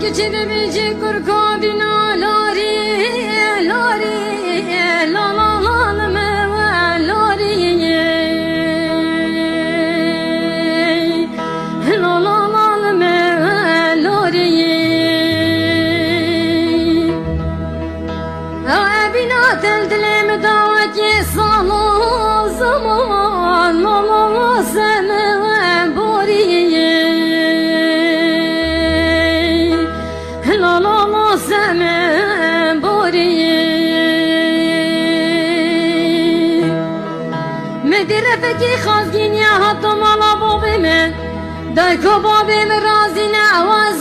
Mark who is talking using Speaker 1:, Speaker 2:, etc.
Speaker 1: geçelim iyice kurkabina lari lari la la la la me lari la la la la me lari abina tel dilem davet ye salo zaman la la la seme bori la la la seme bori medire feki khazgin ya hatam ala babime dayko babim razine avaz